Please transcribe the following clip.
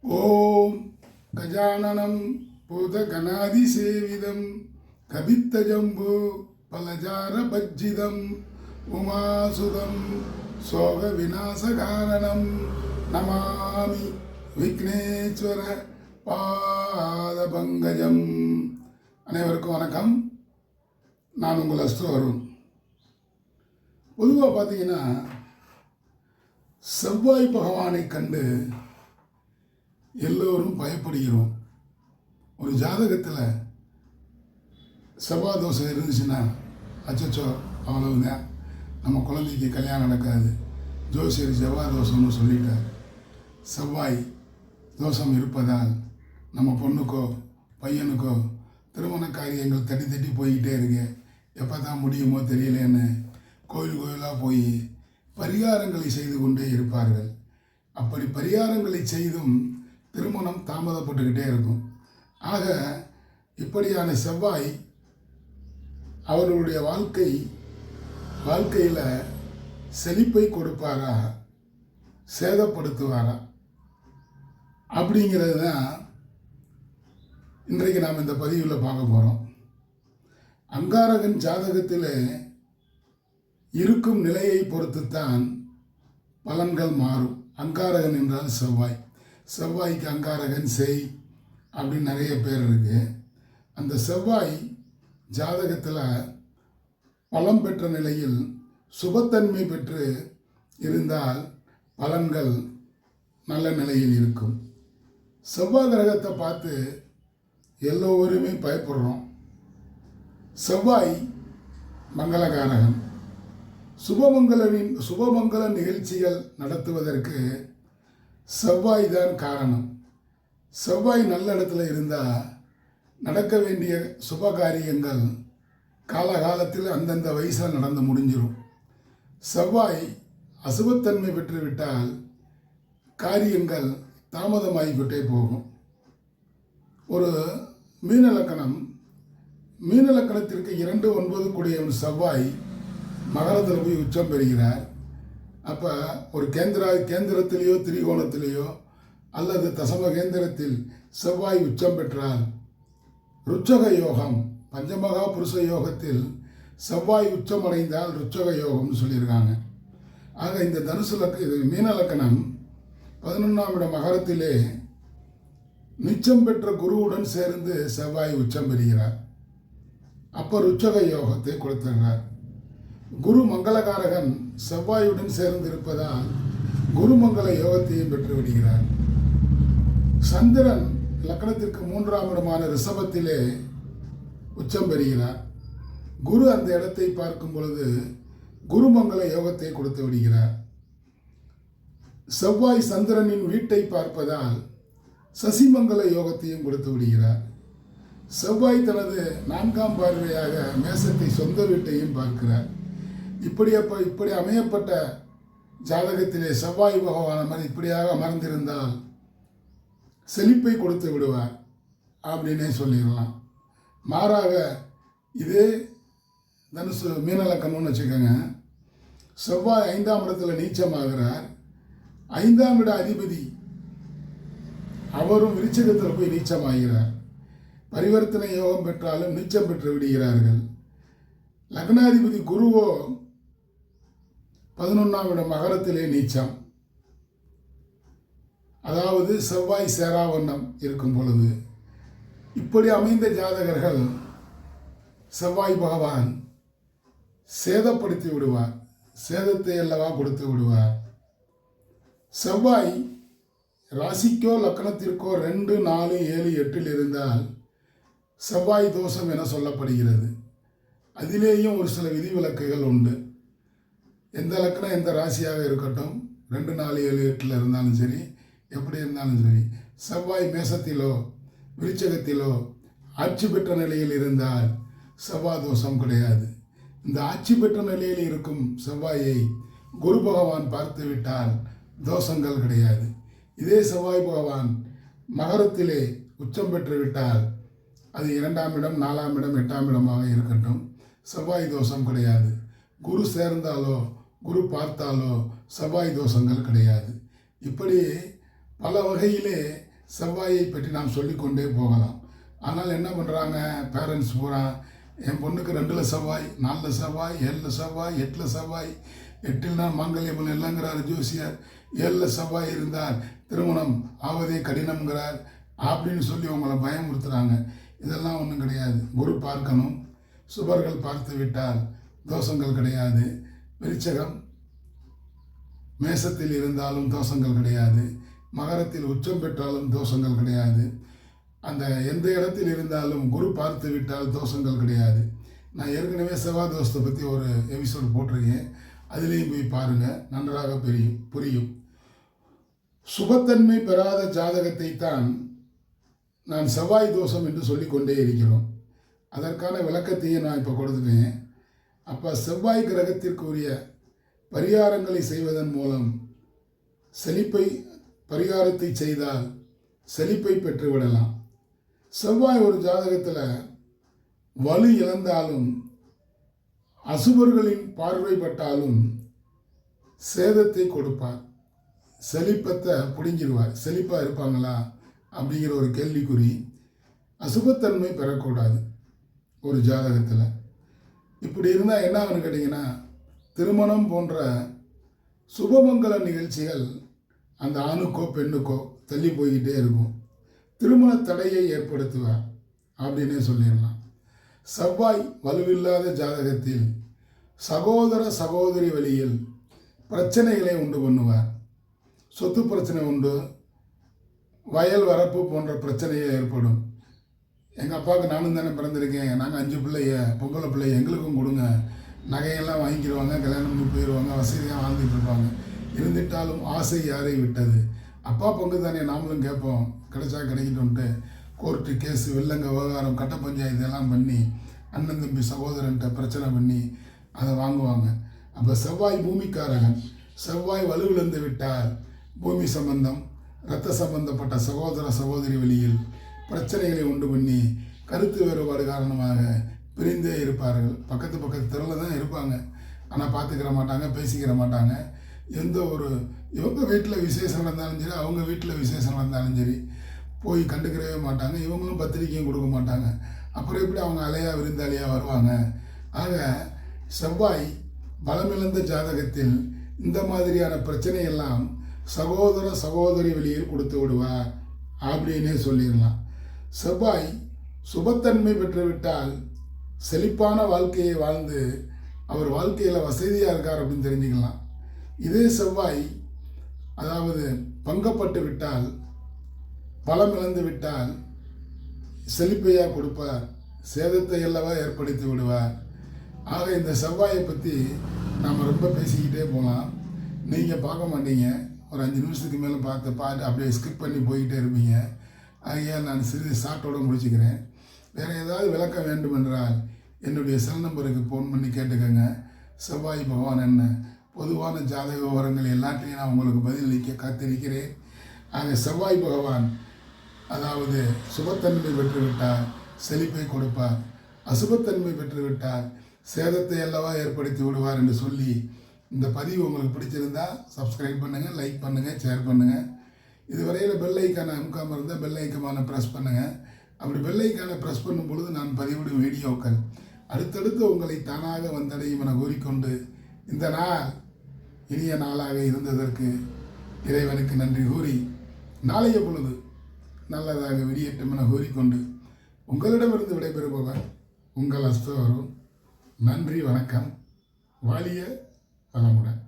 ஓம் கஜானனம் பூதகணாதிசேவிதம் கவித்தஜம்பு பலஜாரபஜ்ஜிதம் உமாசுதம் சோக விநாசகாரணம் நமாமி விக்னேஸ்வர பாதபங்கஜம். அனைவருக்கும் வணக்கம். நான் உங்கள் அஸ்ட்ரோ அருண். பொதுவாக பார்த்தீங்கன்னா, செவ்வாய் பகவானை கண்டு எல்லோரும் பயப்படுகிறோம். ஒரு ஜாதகத்தில் செவ்வாய் தோஷம் இருந்துச்சுன்னா, அச்சச்சோ அவ்வளவுதான், நம்ம குழந்தைக்கு கல்யாணம் நடக்காது, ஜோசியர் செவ்வாய் தோஷம்னு சொல்லிட்டார். செவ்வாய் தோஷம் இருப்பதால் நம்ம பொண்ணுக்கோ பையனுக்கோ திருமண காரியங்கள் தட்டி தட்டி போய்கிட்டே இருக்கு, எப்போ தான் முடியுமோ தெரியலேன்னு கோயிலாக போய் பரிகாரங்களை செய்து கொண்டே இருப்பார்கள். அப்படி பரிகாரங்களை செய்தும் திருமணம் தாமதப்பட்டுக்கிட்டே இருக்கும். ஆக இப்படியான செவ்வாய் அவர்களுடைய வாழ்க்கையில் செழிப்பை கொடுப்பாரா, சேதப்படுத்துவாரா அப்படிங்கிறது தான் இன்றைக்கு நாம் இந்த பதிவில் பார்க்க போகிறோம். அங்காரகன் ஜாதகத்தில் இருக்கும் நிலையை பொறுத்துத்தான் பலன்கள் மாறும். அங்காரகன் என்றால் செவ்வாய். செவ்வாய்க்கு அங்காரகன் செய் அப்படின்னு நிறைய பேர் இருக்கு. அந்த செவ்வாய் ஜாதகத்தில் பலம் பெற்ற நிலையில் சுபத்தன்மை பெற்று இருந்தால் பலன்கள் நல்ல நிலையில் இருக்கும். செவ்வாய் கிரகத்தை பார்த்து எல்லோருமே பயப்படுறோம். செவ்வாய் மங்களகாரகன். சுபமங்கல நிகழ்ச்சிகள் நடத்துவதற்கு செவ்வாய் தான் காரணம். செவ்வாய் நல்ல இடத்துல இருந்தால் நடக்க வேண்டிய சுப காரியங்கள் காலகாலத்தில் அந்தந்த வயசில் நடந்து முடிஞ்சிடும். செவ்வாய் அசுபத்தன்மை பெற்றுவிட்டால் காரியங்கள் தாமதமாகிக்கிட்டே போகும். ஒரு மீனலக்கணத்திற்கு 2-9 கூடிய செவ்வாய் மகரத்தில் போய் உச்சம் பெறுகிறார். அப்போ ஒரு கேந்திரத்திலேயோ திரிகோணத்திலேயோ அல்லது தசம கேந்திரத்தில் செவ்வாய் உச்சம் பெற்றால் ருச்சக யோகம், பஞ்சமகா புருஷ யோகத்தில் செவ்வாய் உச்சமடைந்தால் ருச்சக யோகம்னு சொல்லியிருக்காங்க. ஆக இந்த மீன லக்கணம் 11ஆம் இடம் மகரத்திலே நிச்சம் பெற்ற குருவுடன் சேர்ந்து செவ்வாய் உச்சம் பெறுகிறார். அப்போ ருச்சக யோகத்தை கொடுத்துடுறார். குரு மங்களகாரகன் செவ்வாயுடன் சேர்ந்து இருப்பதால் குருமங்கள யோகத்தையும் பெற்று விடுகிறார். சந்திரன் லக்னத்திற்கு 3ஆம் இடமான ரிஷபத்திலே உச்சம் பெறுகிறார். குரு அந்த இடத்தை பார்க்கும் பொழுது குருமங்கள யோகத்தை கொடுத்து விடுகிறார். செவ்வாய் சந்திரனின் வீட்டை பார்ப்பதால் சசிமங்கல யோகத்தையும் கொடுத்து விடுகிறார். செவ்வாய் தனது 4ஆம் பார்வையாக மேசத்தை சொந்த வீட்டையும் பார்க்கிறார். இப்படி அமையப்பட்ட ஜாதகத்திலே செவ்வாய் பகவான் இப்படியாக அமர்ந்திருந்தால் செழிப்பை கொடுத்து விடுவார் அப்படின்னே சொல்லிடலாம். மாறாக இதே மீனலக்கணம்னு வச்சுக்கோங்க. செவ்வாய் 5ஆம் இடத்துல நீச்சமாகிறார். 5ஆம் இட அதிபதி அவரும் விருச்சிகத்தில் போய் நீச்சமாகிறார். பரிவர்த்தனை யோகம் பெற்றாலும் நீச்சம் பெற்று விடுகிறார்கள். லக்னாதிபதி குருவோ 11ஆம் இடம் மகரத்திலே நீச்சம். அதாவது செவ்வாய் சேராவண்ணம் இருக்கும் பொழுது இப்படி அமைந்த ஜாதகர்கள் செவ்வாய் பகவான் சேதப்படுத்தி விடுவார், சேதத்தை அல்லவா கொடுத்து விடுவார். செவ்வாய் ராசிக்கோ லக்கணத்திற்கோ 2, 4, 7, 8 இருந்தால் செவ்வாய் தோஷம் என சொல்லப்படுகிறது. அதிலேயும் ஒரு சில விதிவிலக்குகள் உண்டு. எந்த லக்கணம் எந்த ராசியாக இருக்கட்டும், 2, 4, 7, 8 இருந்தாலும் சரி, எப்படி இருந்தாலும் சரி, செவ்வாய் மேசத்திலோ விருச்சகத்திலோ ஆட்சி பெற்ற நிலையில் இருந்தால் செவ்வாய் தோஷம் கிடையாது. இந்த ஆட்சி பெற்ற நிலையில் இருக்கும் செவ்வாயை குரு பகவான் பார்த்து விட்டால் தோஷங்கள் கிடையாது. இதே செவ்வாய் பகவான் மகரத்திலே உச்சம் பெற்று விட்டால் அது 2ஆம் இடம், 4ஆம் இடம், 8ஆம் இடமாக இருக்கட்டும், செவ்வாய் தோஷம் கிடையாது. குரு சேர்ந்தாலோ குரு பார்த்தாலோ செவ்வாய் தோஷங்கள் கிடையாது. இப்படி பல வகையிலே செவ்வாயை பற்றி நாம் சொல்லிக்கொண்டே போகலாம். ஆனால் என்ன பண்ணுறாங்க பேரண்ட்ஸ் பூரா, என் பொண்ணுக்கு 2ல் செவ்வாய், 4ல் செவ்வாய், 7ல் செவ்வாய், 8ல் செவ்வாய், 8ல் தான் மாங்கல்யம் இல்லைங்கிறார் ஜோசியர், 7ல் செவ்வாய் இருந்தால் திருமணம் ஆவதே கடினம்ங்கிறார் அப்படின்னு சொல்லி உங்களை பயமுறுத்துகிறாங்க. இதெல்லாம் ஒன்றும் கிடையாது. குரு பார்க்கணும், சுபர்கள் பார்த்து விட்டால் தோஷங்கள் கிடையாது. விருச்சகம் மேசத்தில் இருந்தாலும் தோஷங்கள் கிடையாது. மகரத்தில் உச்சம் பெற்றாலும் தோஷங்கள் கிடையாது. அந்த எந்த இடத்தில் இருந்தாலும் குரு பார்த்து விட்டால் தோஷங்கள் கிடையாது. நான் ஏற்கனவே செவ்வாய் தோஷத்தை பற்றி ஒரு எபிசோடு போட்டிருக்கேன், அதுலேயும் போய் பாருங்கள், நன்றாக புரியும். சுபத்தன்மை பெறாத ஜாதகத்தை தான் நான் செவ்வாய் தோஷம் என்று சொல்லிக்கொண்டே இருக்கிறோம். அதற்கான விளக்கத்தையும் நான் இப்போ கொடுத்துட்டேன். அப்போ செவ்வாய் கிரகத்திற்குரிய பரிகாரங்களை செய்வதன் மூலம் பரிகாரத்தை செய்தால் செழிப்பை பெற்றுவிடலாம். செவ்வாய் ஒரு ஜாதகத்தில் வலு இழந்தாலும் அசுபர்களின் பார்வைப்பட்டாலும் சேதத்தை கொடுப்பார், செழிப்பத்தை பிடுங்கிடுவார். செழிப்பாக இருப்பாங்களா அப்படிங்கிற ஒரு கேள்விக்குறி. அசுபத்தன்மை பெறக்கூடாது ஒரு ஜாதகத்தில். இப்படி இருந்தால் என்ன ஆகுன்னு கேட்டிங்கன்னா, திருமணம் போன்ற சுபமங்கல நிகழ்ச்சிகள் அந்த ஆணுக்கோ பெண்ணுக்கோ தள்ளி போய்கிட்டே இருக்கும். திருமண தடையை ஏற்படுத்துவார் அப்படின்னே சொல்லிடலாம். செவ்வாய் வலுவில்லாத ஜாதகத்தில் சகோதர சகோதரி வழியில் பிரச்சனைகளை உண்டு பண்ணுவார். சொத்து பிரச்சனை உண்டு, வயல் வரப்பு போன்ற பிரச்சனைகள் ஏற்படும். எங்கள் அப்பாவுக்கு நானும் தானே பிறந்திருக்கேன், நாங்கள் 5 பிள்ளைய, பொம்பளை பிள்ளைய, எங்களுக்கும் கொடுங்க, நகையெல்லாம் வாங்கிக்கிடுவாங்க, கல்யாணம் பண்ணி போயிடுவாங்க, வசதியாக வாழ்ந்துட்டு இருப்பாங்க. இருந்துட்டாலும் ஆசை யாரை விட்டது? அப்பா பங்கு தானே நாமளும் கேட்போம், கிடைச்சா கிடைக்கட்டும்ன்ட்டு கோர்ட்டு கேஸு, வெள்ளங்க விவகாரம், கட்ட பஞ்சாயத்து எல்லாம் பண்ணி அண்ணன் தம்பி சகோதரன்ட்ட பிரச்சனை பண்ணி அதை வாங்குவாங்க. அப்போ செவ்வாய் பூமிக்காரகன். செவ்வாய் வலுவிழந்து விட்டால் பூமி சம்பந்தம், இரத்த சம்பந்தப்பட்ட சகோதர சகோதரி வழியில் பிரச்சனைகளை உண்டு பண்ணி கருத்து வேறுபாடு காரணமாக பிரிந்தே இருப்பார்கள். பக்கத்து தெருவில் தான் இருப்பாங்க, ஆனால் பார்த்துக்கிற மாட்டாங்க, பேசிக்கிற மாட்டாங்க. எந்த ஒரு இவங்க வீட்டில் விசேஷம் நடந்தாலும் சரி, அவங்க வீட்டில் விசேஷம் நடந்தாலும் சரி போய் கண்டுக்கிறவே மாட்டாங்க. இவங்களும் பத்திரிக்கையும் கொடுக்க மாட்டாங்க. அப்புறம் எப்படி அவங்க அலையா விருந்தாளியாக வருவாங்க? ஆக செவ்வாய் பலமிழந்த ஜாதகத்தில் இந்த மாதிரியான பிரச்சனையெல்லாம் சகோதர சகோதரி வெளியில் கொடுத்து விடுவார் அப்படின்னே சொல்லிடலாம். செவ்வாய் சுபத்தன்மை பெற்றுவிட்டால் செழிப்பான வாழ்க்கையை வாழ்ந்து அவர் வாழ்க்கையில் வசதியாக இருக்கார் அப்படின்னு தெரிஞ்சுக்கலாம். இதே செவ்வாய் அதாவது பங்கப்பட்டு விட்டால், பலம் இழந்து விட்டால் செழிப்பையாக கொடுப்பார், சேதத்தை அல்லவா ஏற்படுத்தி விடுவார். ஆக இந்த செவ்வாயை பற்றி நாம் ரொம்ப பேசிக்கிட்டே போகலாம். நீங்கள் பார்க்க மாட்டீங்க, ஒரு 5 நிமிஷத்துக்கு மேலே பார்த்து அப்படியே ஸ்கிப் பண்ணி போய்கிட்டே இருப்பீங்க. ஆகையால் நான் சிறிது ஷார்ட்டோடு முடிச்சுக்கிறேன். வேறு ஏதாவது விளக்கம் வேண்டும் என்றால் என்னுடைய செல் நம்பருக்கு ஃபோன் பண்ணி கேட்டுக்கோங்க. செவ்வாய் பகவான் என்ன, பொதுவான ஜாதக விவரங்கள் எல்லாத்தையும் நான் உங்களுக்கு பதிலளிக்க காத்திருக்கிறேன். ஆக செவ்வாய் பகவான் அதாவது சுபத்தன்மை பெற்றுவிட்டால் செழிப்பை கொடுப்பார், அசுபத்தன்மை பெற்றுவிட்டால் சேதத்தை அல்லவா ஏற்படுத்தி விடுவார் என்று சொல்லி இந்த பதிவு உங்களுக்கு பிடிச்சிருந்தா சப்ஸ்கிரைப் பண்ணுங்கள், லைக் பண்ணுங்கள், ஷேர் பண்ணுங்கள். இதுவரையில் பெல் ஐக்கானை அமுக்காமல் இருந்தால் பெல் ஐக்கானை ப்ரெஸ் பண்ணுங்கள். அப்படி பெல் ஐக்கானை ப்ரெஸ் பண்ணும் பொழுது நான் பதிவிடும் வீடியோக்கள் அடுத்தடுத்து உங்களை தானாக வந்தடையும் என கூறிக்கொண்டு இந்த நாள் இனிய நாளாக இருந்ததற்கு இறைவனுக்கு நன்றி கூறி நாளைய பொழுது நல்லதாக விடியட்டும் என கூறிக்கொண்டு உங்களிடமிருந்து விடைபெறுபவர் உங்கள் அஸ்தவரும். நன்றி, வணக்கம், வாழிய வளமுடன்.